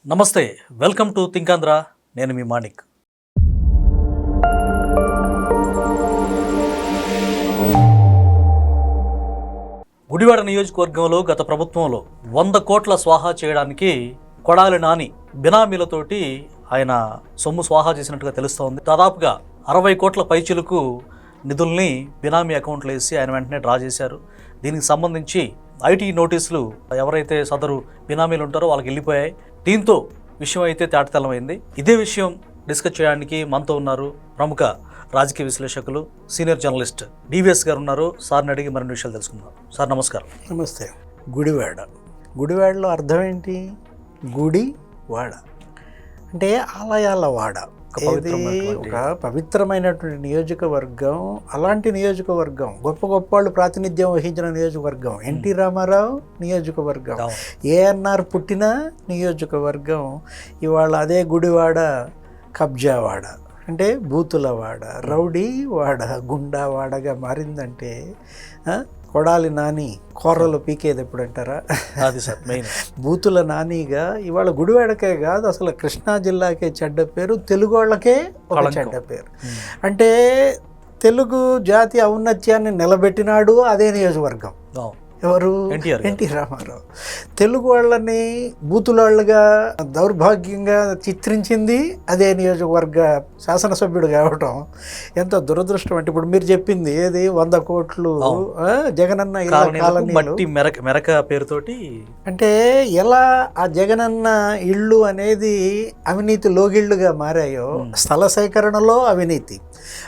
నమస్తే, welcome to థింకాంధ్ర. నేను మీ మాణిక్. గుడివాడ నియోజకవర్గంలో గత ప్రభుత్వంలో 100 కోట్ల స్వాహా చేయడానికి కొడాలి నాని బినామీలతోటి ఆయన సొమ్ము స్వాహా చేసినట్టుగా తెలుస్తోంది. దాదాపుగా 60 కోట్ల పైచిలకు నిధుల్ని బినామీ అకౌంట్లో వేసి ఆయన వెంటనే డ్రా చేశారు. దీనికి సంబంధించి ఐటీ నోటీసులు ఎవరైతే సదరు బినామీలు ఉంటారో వాళ్ళకి వెళ్ళిపోయాయి. దీంతో విషయం అయితే తేటతెల్లమైంది. ఇదే విషయం డిస్కస్ చేయడానికి మనతో ఉన్నారు ప్రముఖ రాజకీయ విశ్లేషకులు, సీనియర్ జర్నలిస్ట్ డివిఎస్ గారు ఉన్నారు. సార్ని అడిగి మరిన్ని విషయాలు తెలుసుకుందాం. సార్ నమస్కారం. నమస్తే. గుడివాడలో అర్థం ఏంటి? గుడి వాడ అంటే ఆలయాల వాడ. ఒక పవిత్రమైనటువంటి నియోజకవర్గం. అలాంటి నియోజకవర్గం, గొప్ప గొప్ప వాళ్ళు ప్రాతినిధ్యం వహించిన నియోజకవర్గం. ఎన్టీ రామారావు నియోజకవర్గం, ఏఎన్ఆర్ పుట్టిన నియోజకవర్గం. ఇవాళ అదే గుడివాడ కబ్జావాడ, అంటే బూతులవాడ, రౌడీ వాడ, గుండా వాడగా మారిందంటే కొడాలి నాని కూరలు పీకేది ఎప్పుడంటారా? అది సార్ మెయిన్. బూతుల నానిగా ఇవాళ గుడివాడకే కాదు, అసలు కృష్ణా జిల్లాకే చెడ్డ పేరు, తెలుగు వాళ్ళకే ఒక చెడ్డ పేరు. అంటే తెలుగు జాతి ఔన్నత్యాన్ని నిలబెట్టినాడు అదే నియోజకవర్గం. ఎవరు? ఎన్టీ రామారావు. తెలుగు వాళ్ళని బూతులాళ్ళుగా దౌర్భాగ్యంగా చిత్రించింది అదే నియోజకవర్గ శాసనసభ్యుడు కావటం ఎంత దురదృష్టం. అంటే ఇప్పుడు మీరు చెప్పింది ఏది 100 కోట్లు జగనన్న ఇలా కాలనీలు మెరక పేరుతోటి, అంటే ఎలా ఆ జగనన్న ఇళ్ళు అనేది అవినీతి లోగిళ్ళుగా మారాయో, స్థల సేకరణలో అవినీతి,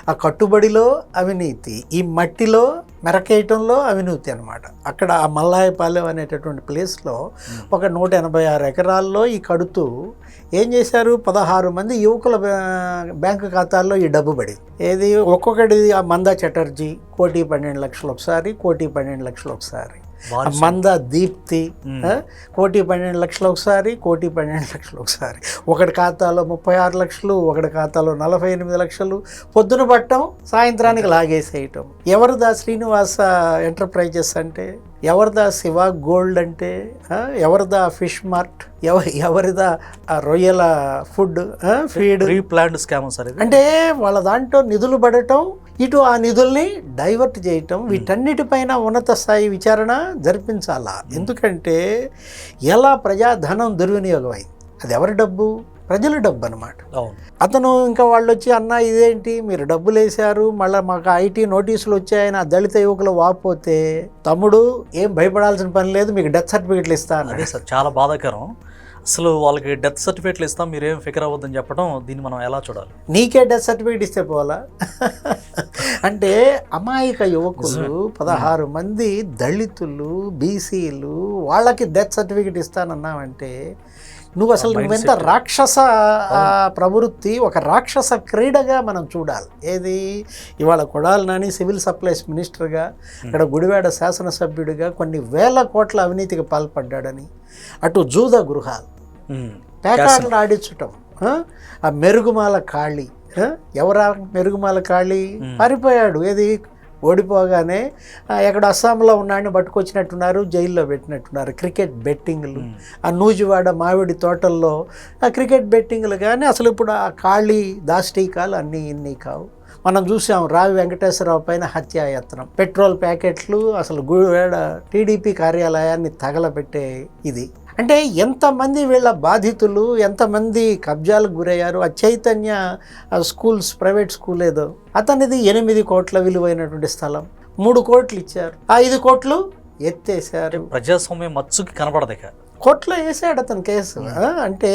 ఆ కట్టుబడిలో అవినీతి, ఈ మట్టిలో మెరకేయటంలో అవినీతి అనమాట. అక్కడ ఆ మల్లాయపాలెం అనేటటువంటి ప్లేస్లో ఒక 186 ఎకరాల్లో ఈ కడుతూ ఏం చేశారు? 16 మంది యువకుల బ్యాంకు ఖాతాల్లో ఈ డబ్బు పడింది. ఏది ఒక్కొక్కటి, ఆ మందా చటర్జీ 1,12,00,000 ఒకసారి, 1,12,00,000 ఒకసారి, మంద దీప్తి 1,12,00,000 ఒకసారి, 1,12,00,000 ఒకసారి. ఒకటి ఖాతాలో 36 లక్షలు, ఒకటి ఖాతాలో 48 లక్షలు. పొద్దున పట్టం, సాయంత్రానికి లాగేసేయటం. ఎవరిదా శ్రీనివాస ఎంటర్ప్రైజెస్ అంటే? ఎవరిదా శివ గోల్డ్ అంటే? ఎవరిదా ఫిష్ మార్ట్? ఎవరిదా రొయ్యల food feed? Planned scam sir. అంటే వాళ్ళ దాంట్లో నిధులు పడటం, ఇటు ఆ నిధుల్ని డైవర్ట్ చేయటం. వీటన్నిటిపైన ఉన్నత స్థాయి విచారణ జరిపించాలా. ఎందుకంటే ఎలా ప్రజాధనం దుర్వినియోగం అయింది. అది ఎవరి డబ్బు? ప్రజల డబ్బు అనమాట. అతను ఇంకా వాళ్ళు వచ్చి, అన్న ఇదేంటి మీరు డబ్బులు వేశారు, మళ్ళీ మాకు ఐటీ నోటీసులు వచ్చాయని ఆ దళిత యువకులు వాపోతే, తమ్ముడు ఏం భయపడాల్సిన పని లేదు, మీకు డెత్ సర్టిఫికెట్లు ఇస్తాను. అదే సార్, చాలా బాధాకరం. అసలు వాళ్ళకి డెత్ సర్టిఫికేట్లు ఇస్తాం, మీరేం ఫికర్ అవ్వద్దని చెప్పడం, దీన్ని మనం ఎలా చూడాలి? నీకే డెత్ సర్టిఫికేట్ ఇస్తే పోవాలా? అంటే అమాయక యువకులు 16 మంది దళితులు, బీసీలు, వాళ్ళకి డెత్ సర్టిఫికేట్ ఇస్తానన్నావంటే నువ్వెంత రాక్షస ప్రవృత్తి, ఒక రాక్షస క్రీడగా మనం చూడాలి. ఏది ఇవాళ కొడాలి నాని సివిల్ సప్లైస్ మినిస్టర్గా, ఇక్కడ గుడివాడ శాసనసభ్యుడిగా కొన్ని వేల కోట్ల అవినీతికి పాల్పడ్డాడని, అటు జూద గృహాలు, పేకాటలు ఆడించటం, ఆ మెరుగుమాల ఖాళీ, ఎవరా మెరుగుమాల ఖాళీ? పారిపోయాడు. ఏది ఓడిపోగానే ఎక్కడ అస్సాంలో ఉన్నాడిని పట్టుకొచ్చినట్టున్నారు, జైల్లో పెట్టినట్టున్నారు. క్రికెట్ బెట్టింగ్లు, ఆ నూజివాడ మామిడి తోటల్లో ఆ క్రికెట్ బెట్టింగ్లు. కానీ అసలు ఇప్పుడు ఆ ఖాళీ దాష్టీకాలు అన్నీ ఇన్ని కావు. మనం చూసాం రావి వెంకటేశ్వరరావు పైన హత్యాయత్నం, పెట్రోల్ ప్యాకెట్లు, అసలు గుడివాడ టీడీపీ కార్యాలయాన్ని తగలబెట్టే ఇది. అంటే ఎంతమంది వీళ్ళ బాధితులు, ఎంతమంది కబ్జాలకు గురయ్యారు. ఆ చైతన్య స్కూల్స్, ప్రైవేట్ స్కూల్ ఏదో, అతనిది 8 కోట్ల విలువైనటువంటి స్థలం, 3 కోట్లు ఇచ్చారు, 5 కోట్లు ఎత్తేసారు. ప్రజాస్వామ్యం మచ్చుకి కనపడదు. కోర్టులో వేసాడు అతను కేసు. అంటే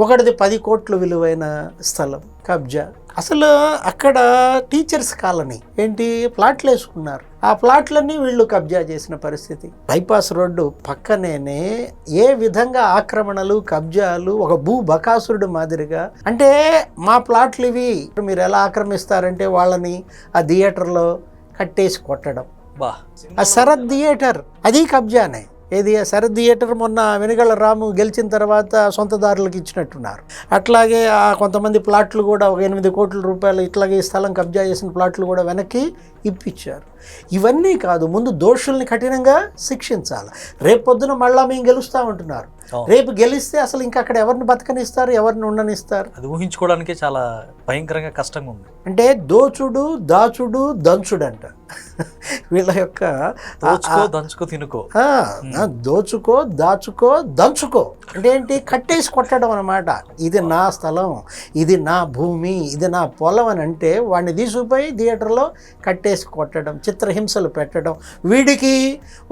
ఒకటిది 10 కోట్లు విలువైన స్థలం కబ్జా. అసలు అక్కడ టీచర్స్ కాలనీ ఏంటి, ప్లాట్లు వేసుకున్నారు. ఆ ప్లాట్లన్నీ వీళ్ళు కబ్జా చేసిన పరిస్థితి. బైపాస్ రోడ్డు పక్కనేనే ఏ విధంగా ఆక్రమణలు, కబ్జాలు, ఒక భూ బకాసురుడు మాదిరిగా. అంటే మా ప్లాట్లు ఇవి, మీరు ఎలా ఆక్రమిస్తారంటే వాళ్ళని ఆ థియేటర్లో కట్టేసి కొట్టడం. ఆ శరత్ థియేటర్ అది కబ్జానే. ఏది ఆ శరత్ థియేటర్ మొన్న వెనుగళ్ళ రాము గెలిచిన తర్వాత సొంతదారులకు ఇచ్చినట్టున్నారు. అట్లాగే ఆ కొంతమంది ప్లాట్లు కూడా ఒక 8 కోట్ల రూపాయలు ఇట్లాగే స్థలం కబ్జా చేసిన ప్లాట్లు కూడా వెనక్కి ఇప్పించారు. ఇవన్నీ కాదు, ముందు దోషుల్ని కఠినంగా శిక్షించాలి. రేపొద్దున మళ్ళా మేము గెలుస్తామంటున్నారు. రేపు గెలిస్తే అసలు ఇంకా అక్కడ ఎవరిని బతకనిస్తారు, ఎవరిని ఉండనిస్తారు? అది ఊహించుకోవడానికే చాలా భయంకరంగా కష్టంగా ఉంది. అంటే దోచుడు, దాచుడు, దంచుడు అంట వీళ్ళ యొక్క దోచుకో దంచుకో తినుకో. దోచుకో, దాచుకో, దంచుకో అంటే ఏంటి? కట్టేసి కొట్టడం అన్నమాట. ఇది నా స్థలం, ఇది నా భూమి, ఇది నా పొలం అని అంటే వాడిని తీసుకుపోయి థియేటర్లో కట్టేసి కొట్టడం, చిత్రహింసలు పెట్టడం. వీడికి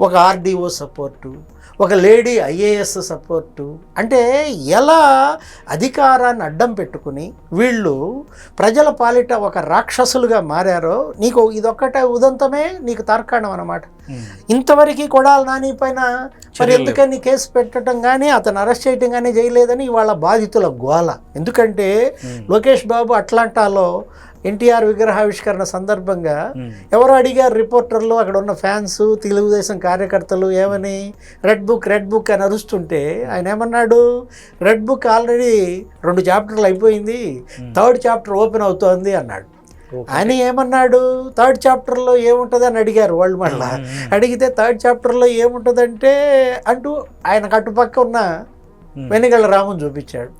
ఒక ఆర్డీఓ సపోర్టు, ఒక లేడీ ఐఏఎస్ సపోర్టు. అంటే ఎలా అధికారాన్ని అడ్డం పెట్టుకుని వీళ్ళు ప్రజల పాలిట ఒక రాక్షసులుగా మారారో నీకు ఇదొక్కటే ఉదంతమే నీకు తార్కాణం అన్నమాట. ఇంతవరకు కొడాలి నాని పైన మరి ఎందుకని కేసు పెట్టడం కానీ అతను అరెస్ట్ చేయటం కానీ చేయలేదని వాళ్ళ బాధితుల గోల. ఎందుకంటే లోకేష్ బాబు అట్లాంటాలో ఎన్టీఆర్ విగ్రహావిష్కరణ సందర్భంగా ఎవరు అడిగారు రిపోర్టర్లు, అక్కడ ఉన్న ఫ్యాన్స్, తెలుగుదేశం కార్యకర్తలు ఏమని రెడ్ బుక్ అని అరుస్తుంటే ఆయన ఏమన్నాడు? రెడ్ బుక్ ఆల్రెడీ 2 చాప్టర్లు అయిపోయింది, 3rd చాప్టర్ ఓపెన్ అవుతోంది అన్నాడు. ఆయన ఏమన్నాడు? 3rd చాప్టర్లో ఏముంటుంది అని అడిగారు వాళ్ళు. మళ్ళీ అడిగితే 3rd చాప్టర్లో ఏముంటుందంటే అంటూ ఆయన కట్టుపక్క ఉన్న వెనిగళ్ళ రాముని చూపించాడు.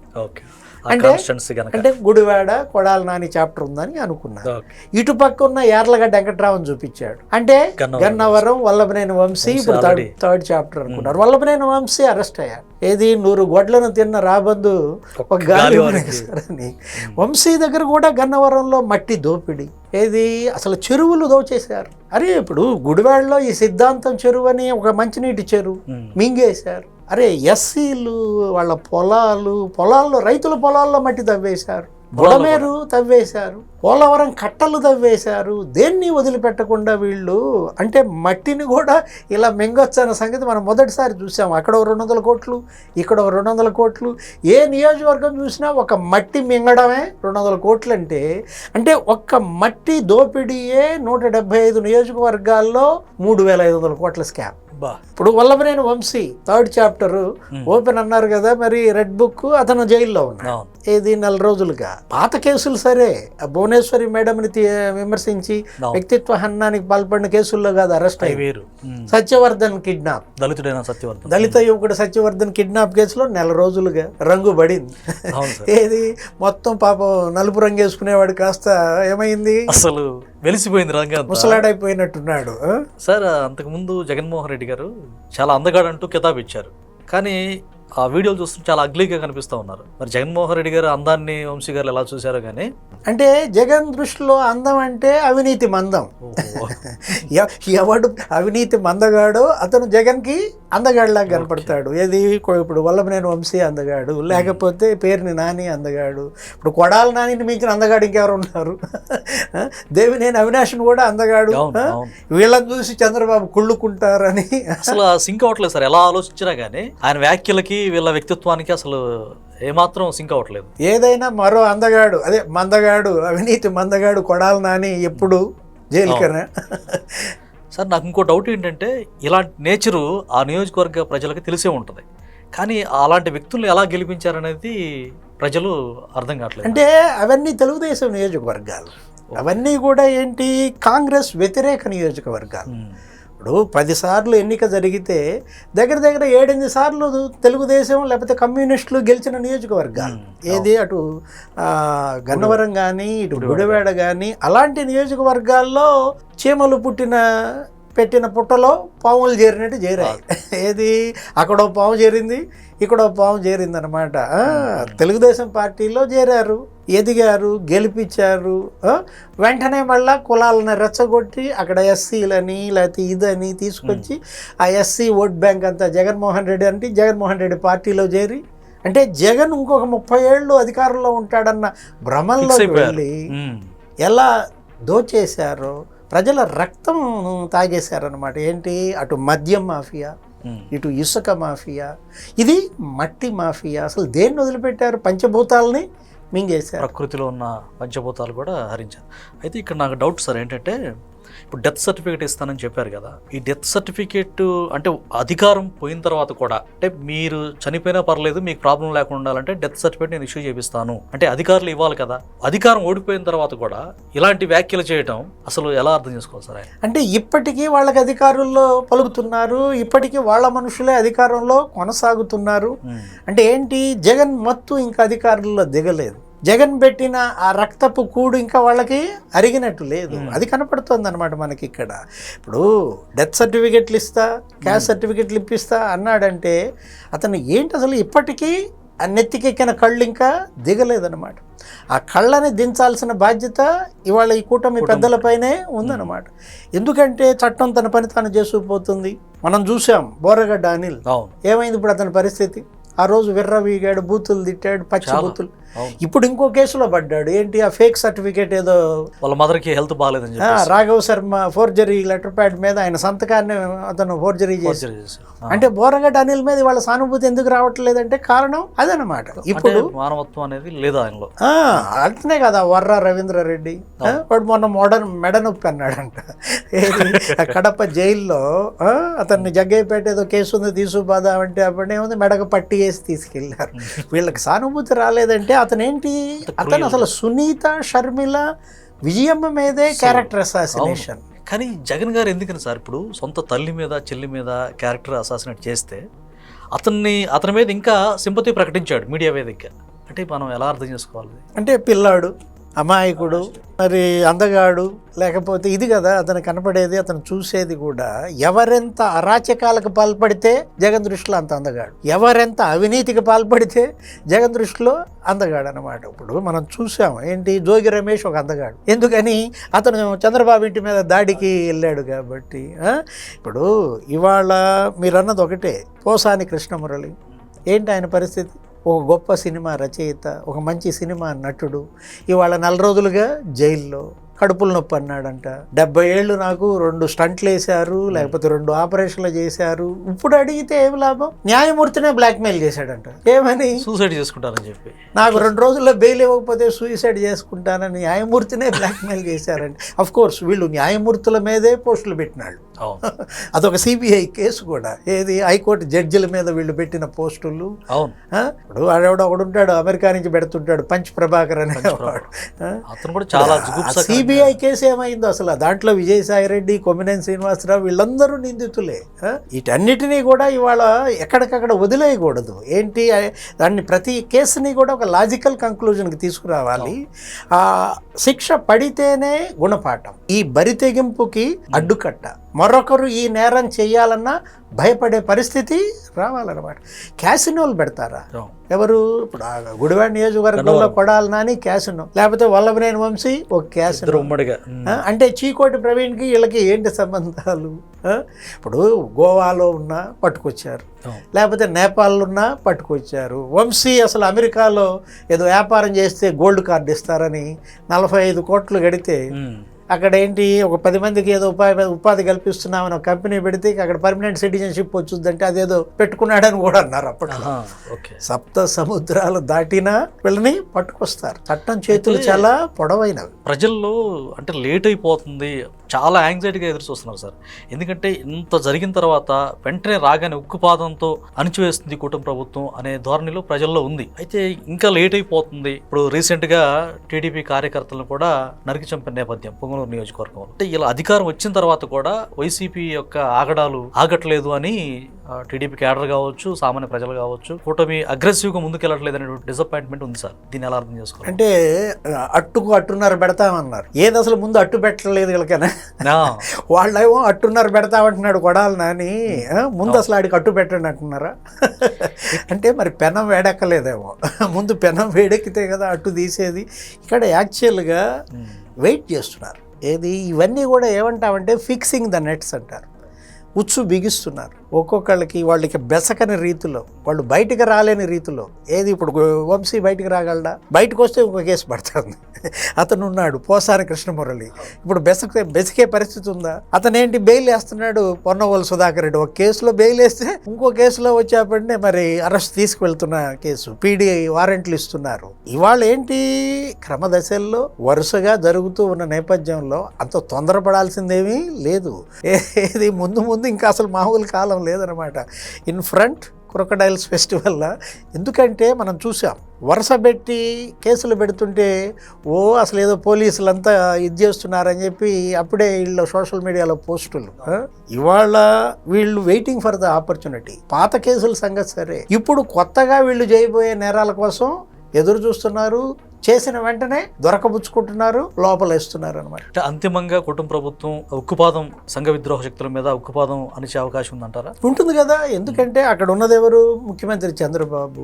అంటే గుడివాడ కొడాలి నాని చాప్టర్ ఉందని అనుకున్నారు. ఇటు పక్క ఉన్న యార్లగడ్డ వెంకట్రావుని చూపించాడు. అంటే గన్నవరం వల్లభనేని వంశీ ఇప్పుడు 3rd చాప్టర్ అనుకున్నారు. వల్లభనేని వంశీ అరెస్ట్ అయ్యాడు. ఏది 100 గొడ్లను తిన్న రాబందు ఒక గాలి అని. వంశీ దగ్గర కూడా గన్నవరంలో మట్టి దోపిడీ. ఏది అసలు చెరువులు దోచేశారు. అరే ఇప్పుడు గుడివాడలో ఈ సిద్ధాంతం చెరువు అని ఒక మంచినీటి చెరువు మింగేశారు. అరే ఎస్సీలు వాళ్ళ పొలాల్లో రైతుల పొలాల్లో మట్టి తవ్వేశారు, బుడమేరు తవ్వేశారు, పోలవరం కట్టలు తవ్వేశారు. దేన్ని వదిలిపెట్టకుండా వీళ్ళు అంటే మట్టిని కూడా ఇలా మింగొచ్చు అన్న సంగతి మనం మొదటిసారి చూసాము. అక్కడ 200 కోట్లు, ఇక్కడ 200 కోట్లు. ఏ నియోజకవర్గం చూసినా ఒక మట్టి మింగడమే 200 కోట్లు. అంటే ఒక్క మట్టి దోపిడీయే 175 నియోజకవర్గాల్లో 3500 కోట్ల స్కామ్. ఇప్పుడు Vallabhaneni Vamsi 3rd chapter open అన్నారు కదా, మరి రెడ్ బుక్ అతను జైల్లో ఉన్నాడు. ఏది 4 రోజులుగా. పాత కేసులు సరే, భువనేశ్వరి మేడంని విమర్శించి వ్యక్తిత్వ హననానికి పాల్పడిన కేసుల్లో కాదు అరెస్ట్ అయ్యారు. సత్యవర్ధన్ కిడ్నాప్, దళిత యువకుడు సత్యవర్ధన్ కిడ్నాప్ కేసులో 4 రోజులుగా రంగు పడింది. ఏది మొత్తం పాపం నలుపు రంగు వేసుకునేవాడు కాస్త ఏమైంది, అసలు వెలిసిపోయింది రంగా, ముసలాడైపోయినట్టున్నాడు. సార్ అంతకుముందు జగన్మోహన్ రెడ్డి గారు చాలా అందగాడు అంటూ కితాబ్ ఇచ్చారు. కానీ ఆ వీడియోలు చూస్తుంటే చాలా అగ్లీగా కనిపిస్తూ ఉన్నారు. మరి జగన్మోహన్ రెడ్డి గారు అందాన్ని వంశీ గారు ఎలా చూశారో కానీ, అంటే జగన్ దృష్టిలో అందం అంటే అవినీతి మందం. ఎవడు అవినీతి మందగాడో అతను జగన్కి అందగాడిలాగా కనపడతాడు. ఏది ఇప్పుడు వల్లభనేని వంశీ అందగాడు, లేకపోతే పేరుని నాని అందగాడు. ఇప్పుడు కొడాలి నానిని మించిన అందగాడు ఇంకెవరు ఉన్నారు? దేవినేని అవినాష్ని కూడా అందగాడు. వీళ్ళని చూసి చంద్రబాబు కుళ్ళుకుంటారని అసలు సింక్ అవ్వట్లేదు సార్. ఎలా ఆలోచించినా కానీ ఆయన వ్యాఖ్యలకి వీళ్ళ వ్యక్తిత్వానికి అసలు ఏమాత్రం సింక్ అవ్వట్లేదు. ఏదైనా మరో అందగాడు, అదే మందగాడు, అవినీతి మందగాడు కొడాలి నాని ఎప్పుడు జైలుకనే. సార్ నాకు ఇంకో డౌట్ ఏంటంటే, ఇలాంటి నేచరు ఆ నియోజకవర్గ ప్రజలకు తెలిసే ఉంటుంది, కానీ అలాంటి వ్యక్తులు ఎలా గెలిపించారనేది ప్రజలు అర్థం కావట్లేదు. అంటే అవన్నీ తెలుగుదేశం నియోజకవర్గాలు, అవన్నీ కూడా ఏంటి కాంగ్రెస్ వ్యతిరేక నియోజకవర్గాలు. ఇప్పుడు 10 సార్లు ఎన్నిక జరిగితే దగ్గర 7-8 సార్లు తెలుగుదేశం లేకపోతే కమ్యూనిస్టులు గెలిచిన నియోజకవర్గాలు. ఏది అటు గన్నవరం కానీ, ఇటు గుడివాడ కానీ, అలాంటి నియోజకవర్గాల్లో చీమలు పెట్టిన పుట్టలో పాములు చేరినట్టు చేరాయి. ఏది అక్కడో పాము చేరింది, ఇక్కడో పాము చేరింది అనమాట. తెలుగుదేశం పార్టీలో చేరారు, ఎదిగారు, గెలిపించారు. వెంటనే మళ్ళా కులాలను రెచ్చగొట్టి అక్కడ ఎస్సీలని లేకపోతే ఇదని తీసుకొచ్చి ఆ ఎస్సీ ఓట్ బ్యాంక్ అంతా జగన్మోహన్ రెడ్డి అంటే జగన్మోహన్ రెడ్డి పార్టీలో చేరి, అంటే జగన్ ఇంకొక 30 ఏళ్ళు అధికారంలో ఉంటాడన్న భ్రమంలో వెళ్ళి ఎలా దోచేశారో, ప్రజల రక్తం తాగేశారనమాట. ఏంటి అటు మద్యం మాఫియా, ఇటు ఇసుక మాఫియా, ఇది మట్టి మాఫియా. అసలు దేన్ని వదిలిపెట్టారు? పంచభూతాలని మింగేశారు. ప్రకృతిలో ఉన్న పంచభూతాలు కూడా హరించారు. అయితే ఇక్కడ నాకు డౌట్ సార్ ఏంటంటే, ఇప్పుడు డెత్ సర్టిఫికేట్ ఇస్తానని చెప్పారు కదా, ఈ డెత్ సర్టిఫికేట్ అంటే అధికారం పోయిన తర్వాత కూడా అంటే మీరు చనిపోయినా పర్లేదు మీకు ప్రాబ్లం లేకుండా ఉండాలంటే డెత్ సర్టిఫికేట్ నేను ఇష్యూ చేపిస్తాను అంటే అధికారులు ఇవ్వాలి కదా. అధికారం ఓడిపోయిన తర్వాత కూడా ఇలాంటి వ్యాఖ్యలు చేయటం అసలు ఎలా అర్థం చేసుకోవాలి సార్? అంటే ఇప్పటికీ వాళ్ళకి అధికారుల్లో పలుకుతున్నారు, ఇప్పటికీ వాళ్ళ మనుషులే అధికారంలో కొనసాగుతున్నారు. అంటే ఏంటి, జగన్ మత్తు ఇంకా అధికారుల్లో దిగలేదు. జగన్ పెట్టిన ఆ రక్తపు కూడు ఇంకా వాళ్ళకి అరిగినట్టు లేదు. అది కనపడుతుంది అనమాట మనకి ఇక్కడ. ఇప్పుడు డెత్ సర్టిఫికెట్లు ఇస్తా, క్యాస్ట్ సర్టిఫికెట్లు ఇప్పిస్తా అన్నాడంటే అతను ఏంటి అసలు ఇప్పటికీ ఆ నెత్తికెక్కిన కళ్ళు ఇంకా దిగలేదన్నమాట. ఆ కళ్ళని దించాల్సిన బాధ్యత ఇవాళ ఈ కూటమి పెద్దలపైనే ఉందన్నమాట. ఎందుకంటే చట్టం తన పని తాను చేసుకుపోతుంది. మనం చూసాం బోరగడ్డ అనిల్ ఏమైంది ఇప్పుడు అతని పరిస్థితి. ఆ రోజు విర్రవీగాడు, బూతులు తిట్టాడు, పచ్చి బూతులు. ఇప్పుడు ఇంకో కేసులో పడ్డాడు. ఏంటి, ఆ ఫేక్ సర్టిఫికేట్ ఏదో వాళ్ళ మదర్కి హెల్త్ బాగాలేదని Raghav Sharma forgery letter pad మీద ఆయన సంతకాన్ని అతను ఫోర్జరీ చేశాడు. అంటే బోరగడ్డ అనిల్ మీద వాళ్ళ సానుభూతి ఎందుకు రావట్లేదంటే కారణం అదనమాట. ఇప్పుడు మానవత్వం అనేది లేదు ఆయనలో. అంటనే కదా వర్ర రవీంద్రారెడ్డి వాడు మొన్న మెడ నొప్పి అన్నాడంట. కడప జైల్లో అతన్ని జగ్గయ్యపేట ఏదో కేసు ఉంది తీసుకుపోదామంటే అప్పుడేముంది మెడకు పట్టి వేసి తీసుకెళ్లారు. వీళ్ళకి సానుభూతి రాలేదంటే అతనేంటి, అతను అసలు సునీత, షర్మిల, విజయమ్మ మీదే క్యారెక్టర్ అసాసినేషన్. కానీ జగన్ గారు ఎందుకని సార్ ఇప్పుడు సొంత తల్లి మీద చెల్లి మీద క్యారెక్టర్ అసాసినేట్ చేస్తే అతని మీద ఇంకా సింపతి ప్రకటించాడు మీడియా వేదిక. అంటే మనం ఎలా అర్థం చేసుకోవాలి? అంటే పిల్లాడు, అమాయకుడు, మరి అందగాడు, లేకపోతే ఇది కదా అతను కనపడేది, అతను చూసేది కూడా. ఎవరెంత అరాచకాలకు పాల్పడితే జగన్ దృష్టిలో అంత అందగాడు, ఎవరెంత అవినీతికి పాల్పడితే జగన్ దృష్టిలో అందగాడు అనమాట. ఇప్పుడు మనం చూసాం ఏంటి, జోగి రమేష్ ఒక అందగాడు. ఎందుకని, అతను చంద్రబాబు ఇంటి మీద దాడికి వెళ్ళాడు కాబట్టి. ఇప్పుడు ఇవాళ మీరు అన్నది ఒకటే, పోసాని కృష్ణమురళి ఏంటి ఆయన పరిస్థితి? ఒక గొప్ప సినిమా రచయిత, ఒక మంచి సినిమా నటుడు, ఇవాళ 4 రోజులుగా జైల్లో. కడుపులు నొప్పి అన్నాడంట. 70 ఏళ్ళు నాకు 2 స్టంట్లు వేశారు, లేకపోతే 2 ఆపరేషన్లు చేశారు. ఇప్పుడు అడిగితే ఏం లాభం? న్యాయమూర్తినే బ్లాక్మెయిల్ చేశాడంట. ఏమని? సూసైడ్ చేసుకుంటానని చెప్పి. నాకు 2 రోజుల్లో బెయిల్ ఇవ్వకపోతే సూసైడ్ చేసుకుంటానని న్యాయమూర్తినే బ్లాక్మెయిల్ చేశారంట. అఫ్ కోర్స్ వీళ్ళు న్యాయమూర్తుల మీదే పోస్టులు పెట్టినాళ్ళు. అదొక సిబిఐ కేసు కూడా. ఏది, హైకోర్టు జడ్జిల మీద వీళ్ళు పెట్టిన పోస్టులు. ఇప్పుడు వాడెవడో ఒకడు ఉంటాడు, అమెరికా నుంచి పెడుతుంటాడు, పంచ్ ప్రభాకర్ అనేవాడు. సిబిఐ కేసు ఏమైందో అసలు, దాంట్లో విజయసాయిరెడ్డి, కొమ్మినేని శ్రీనివాసరావు వీళ్ళందరూ నిందితులే. వీటన్నిటినీ కూడా ఇవాళ ఎక్కడికక్కడ వదిలేయకూడదు. ఏంటి, దాన్ని ప్రతి కేసుని కూడా ఒక లాజికల్ కంక్లూజన్కి తీసుకురావాలి. ఆ శిక్ష పడితేనే గుణపాఠం. ఈ బరితెగింపుకి అడ్డుకట్ట. మరొకరు ఈ నేరం చేయాలన్నా భయపడే పరిస్థితి రావాలన్నమాట. క్యాసినోలు పెడతారా? ఎవరు? ఇప్పుడు గుడివాడ నియోజకవర్గంలో కొడాలి నాని క్యాసినో, లేకపోతే వల్లభనేని వంశీ ఒక క్యాసినో. అంటే చీకోటి ప్రవీణ్కి వీళ్ళకి ఏంటి సంబంధాలు? ఇప్పుడు గోవాలో ఉన్నా పట్టుకొచ్చారు, లేకపోతే నేపాల్లో ఉన్నా పట్టుకొచ్చారు. వంశీ అసలు అమెరికాలో ఏదో వ్యాపారం చేస్తే గోల్డ్ కార్డు ఇస్తారని 45 కోట్లు కడితే అక్కడ ఏంటి, ఒక 10 మందికి ఏదో ఉపాధి కల్పిస్తున్నామని ఒక కంపెనీ పెడితే అక్కడ పర్మనెంట్ సిటిజన్షిప్ వచ్చిందంటే అదేదో పెట్టుకున్నాడని కూడా అన్నారు అప్పట్లో. 7 సముద్రాలు దాటినా వీళ్ళని పట్టుకొస్తారు. చట్టం చేతులు చాలా పొడవైనవి. ప్రజల్లో అంటే లేట్ అయిపోతుంది, చాలా యాంగ్జైటీగా ఎదురు చూస్తున్నారు సార్. ఎందుకంటే ఇంత జరిగిన తర్వాత వెంటనే రాగానే ఉక్కుపాదంతో అణిచివేస్తుంది కూటమి ప్రభుత్వం అనే ధోరణిలో ప్రజల్లో ఉంది. అయితే ఇంకా లేట్ అయిపోతుంది. ఇప్పుడు రీసెంట్గా టీడీపీ కార్యకర్తలను కూడా నరికి చంపిన నేపథ్యం పొంగనూరు నియోజకవర్గంలో. అంటే ఇలా అధికారం వచ్చిన తర్వాత కూడా వైసీపీ యొక్క ఆగడాలు ఆగట్లేదు అని టీడీపీ క్యాడర్ కావచ్చు, సామాన్య ప్రజలు కావచ్చు, కూటమి అగ్రెసివ్గా ముందుకెళ్ళట్లేదు అనే డిసప్పాయింట్మెంట్ ఉంది సార్. దీన్ని ఎలా అర్థం చేసుకోవాలి? అంటే అట్టున్నర పెడతామన్నారు. ఏది అసలు ముందు అట్టు పెట్టలేదు వీళ్ళకైనా. వాళ్ళేమో 8:30 పెడతామంటున్నాడు కొడాలి నాని, ముందు అసలు ఆడికి అట్టు పెట్టండి అంటున్నారా? అంటే మరి పెనం వేడెక్కలేదేమో. ముందు పెనం వేడెక్కితే కదా అట్టు తీసేది. ఇక్కడ యాక్చువల్గా వెయిట్ చేస్తున్నారు. ఏది, ఇవన్నీ కూడా ఏమంటామంటే ఫిక్సింగ్ ద నెట్స్ అంటారు. ఉచ్చు బిగిస్తున్నారు. ఒక్కొక్కళ్ళకి వాళ్ళకి బెసకని రీతిలో, వాళ్ళు బయటికి రాలేని రీతిలో, ఏది ఇప్పుడు వంశీ బయటికి రాగలడా? బయటకు వస్తే ఇంకో కేసు పడుతుంది. అతను ఉన్నాడు పోసాని కృష్ణమురళి, ఇప్పుడు బెసికే పరిస్థితి ఉందా? అతనేంటి బెయిల్ వేస్తున్నాడు పొన్నవోలు సుధాకర్ రెడ్డి, ఒక కేసులో బెయిల్ వేస్తే ఇంకో కేసులో వచ్చేప్పటినే మరి అరెస్ట్ తీసుకువెళ్తున్న కేసు, పీడీ వారెంట్లు ఇస్తున్నారు. ఇవాళ ఏంటి క్రమదశల్లో వరుసగా జరుగుతూ ఉన్న నేపథ్యంలో అంత తొందరపడాల్సిందేమీ లేదు. ఏది ముందు ముందు ఇంకా అసలు మామూలు కాలం లేదనమాట. In front crocodiles festival. ఎందుకంటే మనం చూసాం వరుస పెట్టి కేసులు పెడుతుంటే అసలు ఏదో పోలీసులంతా ఇది చేస్తున్నారని చెప్పి అప్పుడే వీళ్ళు సోషల్ మీడియాలో పోస్టులు. ఇవాళ వీళ్ళు వెయిటింగ్ ఫర్ ద ఆపర్చునిటీ. పాత కేసుల సంగతి సరే, ఇప్పుడు కొత్తగా వీళ్ళు చేయబోయే నేరాల కోసం ఎదురు చూస్తున్నారు. చేసిన వెంటనే దొరకబుచ్చుకుంటున్నారు, లోపలేస్తున్నారు అనమాట. అంటే అంతిమంగా కుటుంబ ప్రభుత్వం ఉక్కుపాదం సంఘ విద్రోహ శక్తుల మీద ఉక్కుపాదం అనిచే అవకాశం ఉందంటారా? ఉంటుంది కదా. ఎందుకంటే అక్కడ ఉన్నదెవరు? ముఖ్యమంత్రి చంద్రబాబు.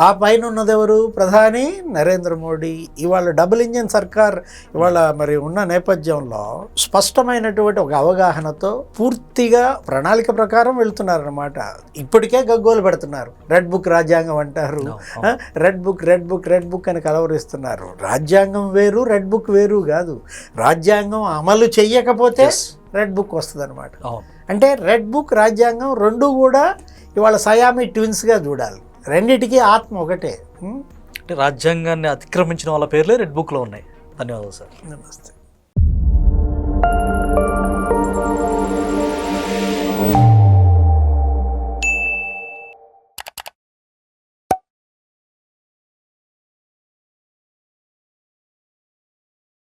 ఆ పైన ఉన్నదెవరు? ప్రధాని నరేంద్ర మోడీ. ఇవాళ డబుల్ ఇంజిన్ సర్కార్ ఇవాళ మరి ఉన్న నేపథ్యంలో స్పష్టమైనటువంటి ఒక అవగాహనతో పూర్తిగా ప్రణాళిక ప్రకారం వెళ్తున్నారనమాట. ఇప్పటికే గగ్గోలు పెడుతున్నారు. రెడ్ బుక్ రాజ్యాంగం అంటారు, రెడ్ బుక్ అని కలవరిస్తున్నారు. రాజ్యాంగం వేరు, రెడ్ బుక్ వేరు కాదు. రాజ్యాంగం అమలు చెయ్యకపోతే రెడ్ బుక్ వస్తుంది అనమాట. అంటే రెడ్ బుక్, రాజ్యాంగం రెండు కూడా ఇవాళ సయామి ట్విన్స్గా చూడాలి. రెండిటికి ఆత్మ ఒకటే. అంటే రాజ్యాంగాన్ని అతిక్రమించిన వాళ్ళ పేర్లే రెడ్ బుక్లో ఉన్నాయి. ధన్యవాదాలు సార్. నమస్తే.